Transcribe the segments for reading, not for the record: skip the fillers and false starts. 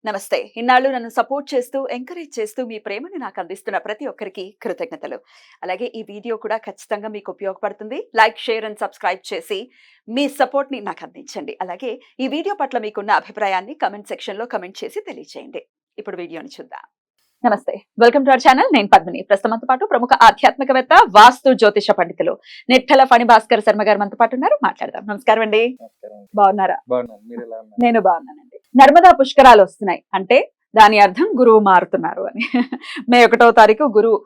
నమస్తే. ఇన్నాళ్ళు నన్ను సపోర్ట్ చేస్తూ, ఎంకరేజ్ చేస్తూ మీ ప్రేమని నాకు అందిస్తున్న ప్రతి ఒక్కరికి కృతజ్ఞతలు. అలాగే ఈ వీడియో కూడా ఖచ్చితంగా మీకు ఉపయోగపడుతుంది. లైక్, షేర్ అండ్ సబ్స్క్రైబ్ చేసి మీ సపోర్ట్‌ని నాకు అందించండి. అలాగే ఈ వీడియో పట్ల మీకున్న అభిప్రాయాన్ని కామెంట్ సెక్షన్‌లో కామెంట్ చేసి తెలియజేయండి. ఇప్పుడు వీడియోని చూద్దాం. నమస్తే. Welcome to our channel. నేను పద్మిని. ప్రస్తుతం మనతో పాటు ప్రముఖ ఆధ్యాత్మికవేత్త, వాస్తు జ్యోతిష పండితులు నిట్టల ఫణి భాస్కర్ శర్మ గారు మనతో పాటు ఉన్నారు. మాట్లాడదాం. నమస్కారం అండి. బాగున్నారా? నేను బాగున్నానండి. నర్మదా పుష్కరాలు వస్తున్నాయి అంటే దాని అర్థం గురువు మారుతున్నారు అని. మే 1వ తారీఖు గురువు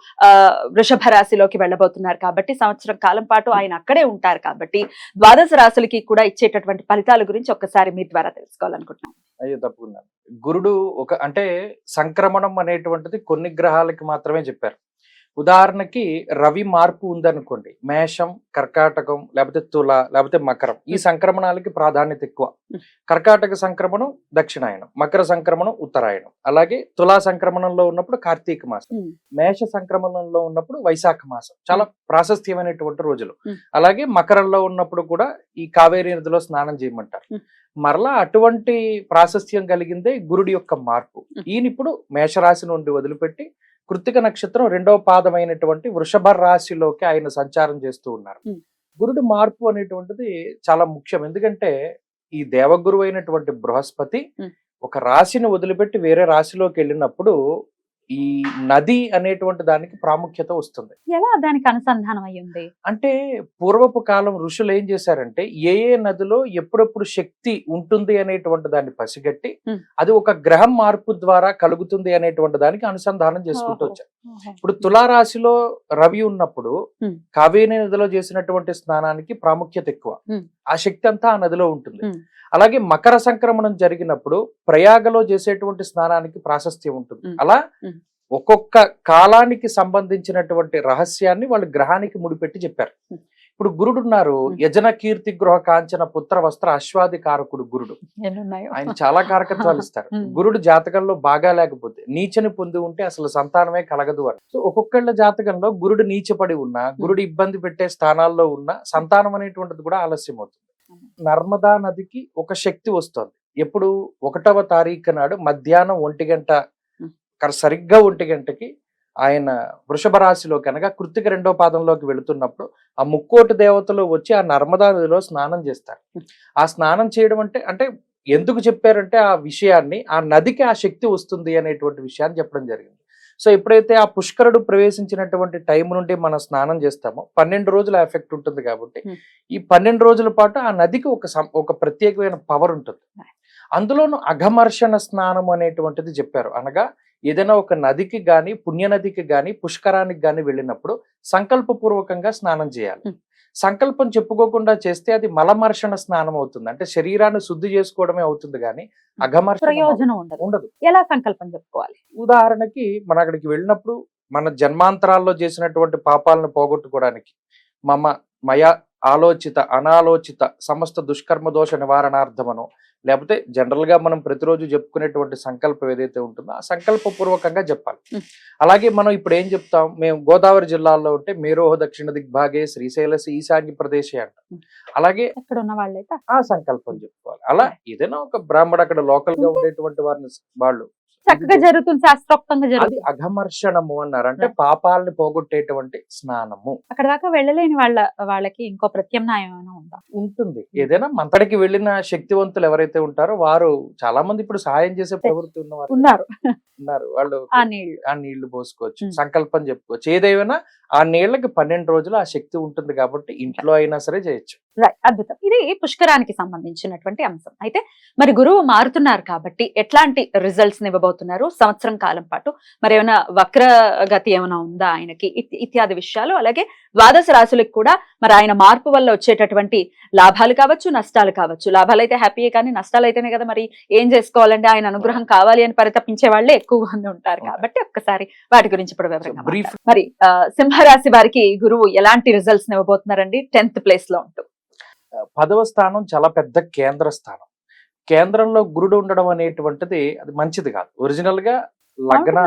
వృషభ రాశిలోకి వెళ్ళబోతున్నారు కాబట్టి సంవత్సరం కాలం పాటు ఆయన అక్కడే ఉంటారు కాబట్టి ద్వాదశ రాశులకి కూడా ఇచ్చేటటువంటి ఫలితాల గురించి ఒక్కసారి మీ ద్వారా తెలుసుకోవాలనుకుంటున్నాను. అయ్యో తప్పకుండా. గురుడు అంటే సంక్రమణం అనేటువంటిది కొన్ని గ్రహాలకి మాత్రమే చెప్పారు. ఉదాహరణకి రవి మార్పు ఉందనుకోండి, మేషం, కర్కాటకం, లేకపోతే తుల, లేకపోతే మకరం, ఈ సంక్రమణాలకి ప్రాధాన్యత ఎక్కువ. కర్కాటక సంక్రమణం దక్షిణాయనం, మకర సంక్రమణం ఉత్తరాయణం, అలాగే తులా సంక్రమణంలో ఉన్నప్పుడు కార్తీక మాసం, మేష సంక్రమణంలో ఉన్నప్పుడు వైశాఖ మాసం, చాలా ప్రాశస్త్యమైనటువంటి రోజులు. అలాగే మకరంలో ఉన్నప్పుడు కూడా ఈ కావేరీ నదిలో స్నానం చేయమంటారు. మరలా అటువంటి ప్రాశస్త్యం కలిగిందే గురుడి యొక్క మార్పు. ఈయన ఇప్పుడు మేషరాశి నుండి వదిలిపెట్టి కృత్తిక నక్షత్రం 2వ పాదమైనటువంటి వృషభ రాశిలోకి ఆయన సంచారం చేస్తూ ఉన్నారు. గురుడు మార్పు అనేటువంటిది చాలా ముఖ్యం. ఎందుకంటే ఈ దేవగురు అయినటువంటి బృహస్పతి ఒక రాశిని వదిలిపెట్టి వేరే రాశిలోకి వెళ్ళినప్పుడు ఈ నది అనేటువంటి దానికి ప్రాముఖ్యత వస్తుంది. ఎలా దానికి అనుసంధానం అయ్యింది అంటే పూర్వపు కాలం ఋషులు ఏం చేశారంటే ఏ నదిలో ఎప్పుడెప్పుడు శక్తి ఉంటుంది అనేటువంటి దాన్ని పసిగట్టి అది ఒక గ్రహం మార్పు ద్వారా కలుగుతుంది అనేటువంటి దానికి అనుసంధానం చేసుకుంటూ వచ్చారు. ఇప్పుడు తులారాశిలో రవి ఉన్నప్పుడు కావేరీ నదిలో చేసినటువంటి స్నానానికి ప్రాముఖ్యత ఎక్కువ. ఆ శక్తి అంతా ఆ నదిలో ఉంటుంది. అలాగే మకర సంక్రమణం జరిగినప్పుడు ప్రయాగలో చేసేటువంటి స్నానానికి ప్రాశస్త్యం ఉంటుంది. అలా ఒక్కొక్క కాలానికి సంబంధించినటువంటి రహస్యాన్ని వాళ్ళు గ్రహానికి ముడిపెట్టి చెప్పారు. ఇప్పుడు గురుడు ఉన్నారు, యజన కీర్తి గృహ కాంచన పుత్ర వస్త్ర అశ్వాది కారకుడు గురుడు. ఆయన చాలా కారకత్వాలు ఇస్తారు. గురుడు జాతకంలో బాగా లేకపోతే నీచని పొంది ఉంటే అసలు సంతానమే కలగదు అని. సో ఒక్కొక్కళ్ళ జాతకంలో గురుడు నీచపడి ఉన్నా, గురుడు ఇబ్బంది పెట్టే స్థానాల్లో ఉన్న సంతానం అనేటువంటిది కూడా ఆలస్యం అవుతుంది. నర్మదా నదికి ఒక శక్తి వస్తుంది. ఎప్పుడు 1వ తారీఖు నాడు మధ్యాహ్నం 1 గంట, సరిగ్గా 1 గంటకి ఆయన వృషభ రాశిలోకి అనగా కృత్తిక 2వ పాదంలోకి వెళుతున్నప్పుడు ఆ ముక్కోటి దేవతలు వచ్చి ఆ నర్మదా నదిలో స్నానం చేస్తారు. ఆ స్నానం చేయడం అంటే ఎందుకు చెప్పారంటే ఆ విషయాన్ని, ఆ నదికి ఆ శక్తి వస్తుంది అనేటువంటి విషయాన్ని చెప్పడం జరిగింది. సో ఎప్పుడైతే ఆ పుష్కరుడు ప్రవేశించినటువంటి టైం నుండి మనం స్నానం చేస్తామో 12 రోజుల ఎఫెక్ట్ ఉంటుంది కాబట్టి ఈ 12 రోజుల పాటు ఆ నదికి ఒక ప్రత్యేకమైన పవర్ ఉంటుంది. అందులోనూ అఘమర్షణ స్నానం అనేటువంటిది చెప్పారు. అనగా ఏదైనా ఒక నదికి గాని, పుణ్యనదికి గాని, పుష్కరానికి గాని వెళ్ళినప్పుడు సంకల్పపూర్వకంగా స్నానం చేయాలి. సంకల్పం చెప్పుకోకుండా చేస్తే అది మలమర్షణ స్నానం అవుతుంది. అంటే శరీరాన్ని శుద్ధి చేసుకోవడమే అవుతుంది కానీ అఘమర్షణ ప్రయోజనం ఉండదు. ఎలా సంకల్పం చెప్పుకోవాలి? ఉదాహరణకి మనం అక్కడికి వెళ్ళినప్పుడు మన జన్మాంతరాల్లో చేసినటువంటి పాపాలను పోగొట్టుకోవడానికి మయ ఆలోచిత అనాలోచిత సమస్త దుష్కర్మ దోష నివారణార్థమనో, లేకపోతే జనరల్ గా మనం ప్రతిరోజు చెప్పుకునేటువంటి సంకల్పం ఏదైతే ఉంటుందో ఆ సంకల్ప పూర్వకంగా చెప్పాలి. అలాగే మనం ఇప్పుడు ఏం చెప్తాం, మేము గోదావరి జిల్లాలో ఉంటే మేరోహ దక్షిణ దిగ్భాగే శ్రీశైలసి ఈశాన్య ప్రదేశే అంటాం. అలాగే అక్కడ ఉన్న వాళ్ళైతే ఆ సంకల్పం చెప్పుకోవాలి. అలా ఏదైనా ఒక బ్రాహ్మడు అక్కడ లోకల్ గా ఉండేటువంటి వారిని వాళ్ళు చక్కగా జరుగుతుంది, శాస్త్రోక్తంగా జరుగుతుంది. అది అఘమర్షణము అన్నారు. అంటే పాపాలని పోగొట్టేటువంటి స్నానము. అక్కడ దాకా వెళ్ళలేని వాళ్ళకి ఇంకో ప్రత్యామ్నాయం ఉందా? ఉంటుంది. ఏదైనా మంతడికి వెళ్ళిన శక్తివంతులు ఎవరైతే ఉంటారో వారు చాలా మంది ఇప్పుడు సహాయం చేసే ప్రవృత్తి ఉన్నారు. వాళ్ళు ఆ నీళ్లు పోసుకోవచ్చు, సంకల్పం చెప్పుకోవచ్చు. ఏదైనా ఆ నీళ్లకి 12 రోజులు ఆ శక్తి ఉంటుంది కాబట్టి ఇంట్లో అయినా సరే చేయొచ్చు. అద్భుతం. ఇది పుష్కరానికి సంబంధించినటువంటి అంశం. అయితే మరి గురువు మారుతున్నారు కాబట్టి ఎట్లాంటి రిజల్ట్స్ ఇవ్వబోతున్నారు సంవత్సరం కాలం పాటు? మరి ఏమైనా వక్రగతి ఏమైనా ఉందా ఆయనకి? ఇత్యాది విషయాలు. అలాగే ద్వాదశ రాశులకు కూడా మరి ఆయన మార్పు వల్ల వచ్చేటటువంటి లాభాలు కావచ్చు, నష్టాలు కావచ్చు. లాభాలు అయితే హ్యాపీయే కానీ నష్టాలు అయితేనే కదా మరి ఏం చేసుకోవాలంటే ఆయన అనుగ్రహం కావాలి అని పరితపించే వాళ్ళే ఎక్కువ మంది ఉంటారు కాబట్టి ఒక్కసారి వాటి గురించి ఇప్పుడు వివరంగా మరి సింహరాశి వారికి గురువు ఎలాంటి రిజల్ట్స్ ఇవ్వబోతున్నారండి 10th ప్లేస్ లో ఉంటూ? 10వ స్థానం చాలా పెద్ద కేంద్ర స్థానం. కేంద్రంలో గురుడు ఉండడం అనేటువంటిది అది మంచిది కాదు. ఒరిజినల్ గా లగ్న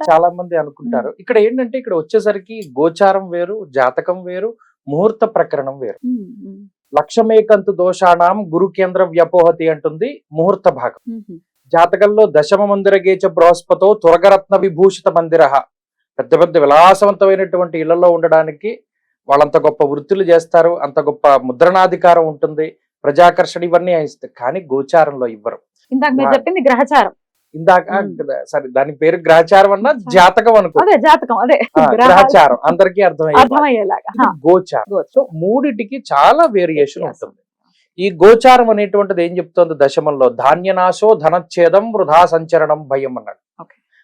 చాలా మంది అనుకుంటారు. ఇక్కడ ఏంటంటే ఇక్కడ వచ్చేసరికి గోచారం వేరు, జాతకం వేరు, ముహూర్త ప్రకరణం వేరు. లక్షమేకంతు దోషాణం గురు కేంద్ర వ్యపోహతి అంటుంది ముహూర్త భాగం. జాతకంలో దశమ మందిర గేచ బృహస్పతో తురగరత్న విభూషిత మందిర, పెద్ద పెద్ద విలాసవంతమైనటువంటి ఇళ్లలో ఉండడానికి వాళ్ళంత గొప్ప వృత్తులు చేస్తారు, అంత గొప్ప ముద్రణాధికారం ఉంటుంది, ప్రజాకర్షణ ఇవన్నీ ఇస్తారు, కానీ గోచారంలో ఇవ్వరు. ఇందాక మీరు చెప్పింది గ్రహచారం. ఇందాక సరే దాని పేరు గ్రహచారం అన్నా జాతకం అనుకో, అదే జాతకం, అదే గ్రహచారం అందరికీ అర్థమయ్యేలాగా. గోచారం. సో మూడిటికి చాలా వేరియేషన్ ఉంటుంది. ఈ గోచారం అనేటువంటిది ఏం చెప్తోంది? దశమంలో ధాన్యనాశో ధనచ్ఛేదం వృధా సంచరణం భయం అన్నాడు.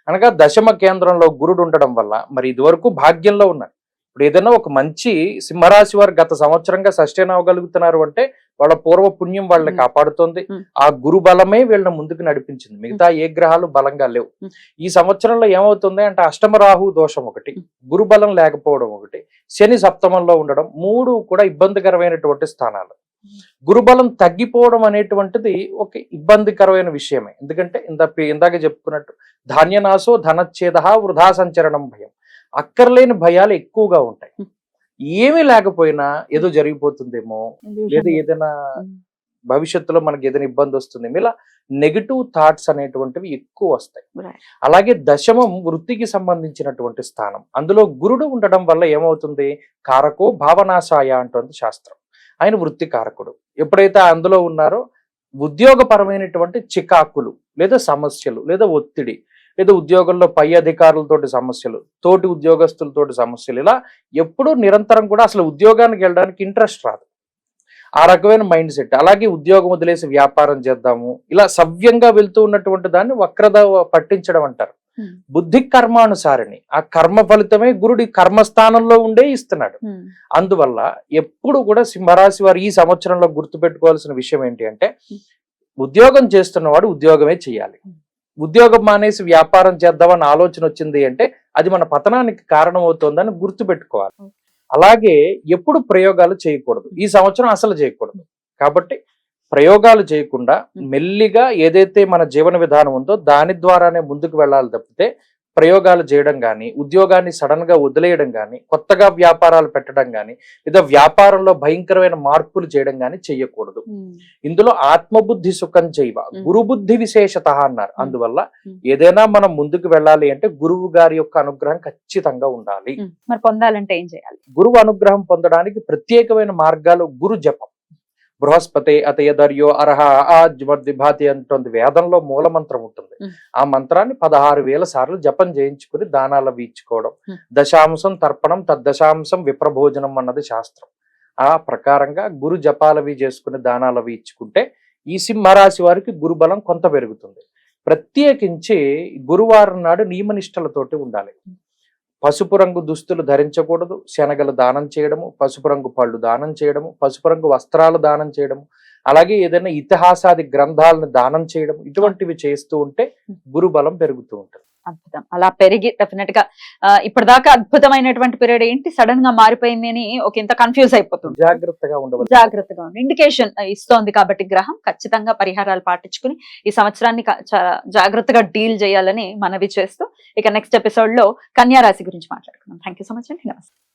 అనగా దశమ కేంద్రంలో గురుడు ఉండడం వల్ల మరి ఇదివరకు భాగ్యంలో ఉన్నాడు. ఇప్పుడు ఏదైనా ఒక మంచి సింహరాశి వారు గత సంవత్సరంగా సస్టైన్ అవ్వగలుగుతున్నారు అంటే వాళ్ళ పూర్వ పుణ్యం వాళ్ళని కాపాడుతోంది. ఆ గురు బలమే వీళ్ళని ముందుకు నడిపించింది. మిగతా ఏ గ్రహాలు బలంగా లేవు. ఈ సంవత్సరంలో ఏమవుతుంది అంటే అష్టమ రాహు దోషం ఒకటి, గురు బలం లేకపోవడం ఒకటి, శని సప్తమంలో ఉండడం, మూడు కూడా ఇబ్బందికరమైనటువంటి స్థానాలు. గురుబలం తగ్గిపోవడం అనేటువంటిది ఒక ఇబ్బందికరమైన విషయమే. ఎందుకంటే ఇందాక చెప్పుకున్నట్టు ధాన్యనాశో ధనచ్ఛేద వృధా సంచరణం భయం, అక్కర్లేని భయాలు ఎక్కువగా ఉంటాయి. ఏమీ లేకపోయినా ఏదో జరిగిపోతుందేమో, లేదా ఏదైనా భవిష్యత్తులో మనకి ఏదైనా ఇబ్బంది వస్తుందేమో, ఇలా నెగిటివ్ థాట్స్ అనేటువంటివి ఎక్కువ వస్తాయి. అలాగే దశమం వృత్తికి సంబంధించినటువంటి స్థానం, అందులో గురుడు ఉండడం వల్ల ఏమవుతుంది? కారకో భావనాశాయ అంటుంది శాస్త్రం. ఆయన వృత్తి కారకుడు. ఎప్పుడైతే అందులో ఉన్నారో ఉద్యోగపరమైనటువంటి చికాకులు లేదా సమస్యలు లేదా ఒత్తిడి లేదా ఉద్యోగంలో పై అధికారులతోటి సమస్యలు, తోటి ఉద్యోగస్తులతోటి సమస్యలు, ఇలా ఎప్పుడూ నిరంతరం కూడా అసలు ఉద్యోగానికి వెళ్ళడానికి ఇంట్రెస్ట్ రాదు. ఆ రకమైన మైండ్ సెట్. అలాగే ఉద్యోగం వదిలేసి వ్యాపారం చేద్దాము, ఇలా సవ్యంగా వెళ్తూ ఉన్నటువంటి దాన్ని వక్రత పట్టించడం అంటారు. బుద్ధి కర్మానుసారిని, ఆ కర్మ ఫలితమే గురుడి కర్మస్థానంలో ఉండే ఇస్తున్నాడు. అందువల్ల ఎప్పుడు కూడా సింహరాశి వారు ఈ సంవత్సరంలో గుర్తుపెట్టుకోవాల్సిన విషయం ఏంటి అంటే, ఉద్యోగం చేస్తున్నవాడు ఉద్యోగమే చేయాలి. ఉద్యోగం మానేసి వ్యాపారం చేద్దామని ఆలోచన వచ్చింది అంటే అది మన పతనానికి కారణం అవుతుందని గుర్తుపెట్టుకోవాలి. అలాగే ఎప్పుడు ప్రయోగాలు చేయకూడదు, ఈ సంవత్సరం అసలు చేయకూడదు. కాబట్టి ప్రయోగాలు చేయకుండా మెల్లిగా ఏదైతే మన జీవన విధానం ఉందో దాని ద్వారానే ముందుకు వెళ్ళాలి తప్పితే ప్రయోగాలు చేయడం కానీ, ఉద్యోగాన్ని సడన్ గా వదిలేయడం కానీ, కొత్తగా వ్యాపారాలు పెట్టడం కానీ, లేదా వ్యాపారంలో భయంకరమైన మార్పులు చేయడం కానీ చెయ్యకూడదు. ఇందులో ఆత్మబుద్ధి సుఖం చేయవ గురుబుద్ధి విశేషత అన్నారు. అందువల్ల ఏదైనా మనం ముందుకు వెళ్ళాలి అంటే గురువు గారి యొక్క అనుగ్రహం ఖచ్చితంగా ఉండాలి. మరి పొందాలంటే ఏం చేయాలి? గురువు అనుగ్రహం పొందడానికి ప్రత్యేకమైన మార్గాలు గురు జపం. బృహస్పతి అతయదర్యో అర్హ ఆజ్మద్విభాతి అంటుంది వేదంలో మూల మంత్రం ఉంటుంది. ఆ మంత్రాన్ని 16,000 సార్లు జపం చేయించుకుని దానాలు ఇచ్చుకోవడం, దశాంశం తర్పణం తద్దశాంశం విప్రభోజనం అన్నది శాస్త్రం. ఆ ప్రకారంగా గురు జపాలవి చేసుకుని దానాలవి ఇచ్చుకుంటే ఈ సింహరాశి వారికి గురుబలం కొంత పెరుగుతుంది. ప్రత్యేకించి గురువారం నాడు నియమనిష్టలతోటి ఉండాలి. పసుపు రంగు దుస్తులు ధరించకూడదు, శనగలు దానం చేయడము, పసుపు రంగు పళ్ళు దానం చేయడము, పసుపు రంగు వస్త్రాలు దానం చేయడము, అలాగే ఏదైనా ఇతిహాసాది గ్రంథాలను దానం చేయడం, ఇటువంటివి చేస్తూ ఉంటే గురుబలం పెరుగుతూ ఉంటుంది. అద్భుతం. అలా పెరిగి డెఫినెట్ గా ఇప్పటిదాకా అద్భుతమైనటువంటి పీరియడ్ ఏంటి సడన్ గా మారిపోయింది అని ఒక ఇంత కన్ఫ్యూజ్ అయిపోతుంది. జాగ్రత్తగా ఉండవాలి. జాగ్రత్తగా ఉండి ఇండికేషన్ ఇస్తోంది కాబట్టి గ్రహం ఖచ్చితంగా పరిహారాలు పాటించుకుని ఈ సంవత్సరాన్ని జాగ్రత్తగా డీల్ చేయాలని మనవి చేస్తూ ఇక నెక్స్ట్ ఎపిసోడ్ లో కన్యా రాశి గురించి మాట్లాడుకుందాం. థ్యాంక్ యూ సో మచ్ అండి. నమస్తే.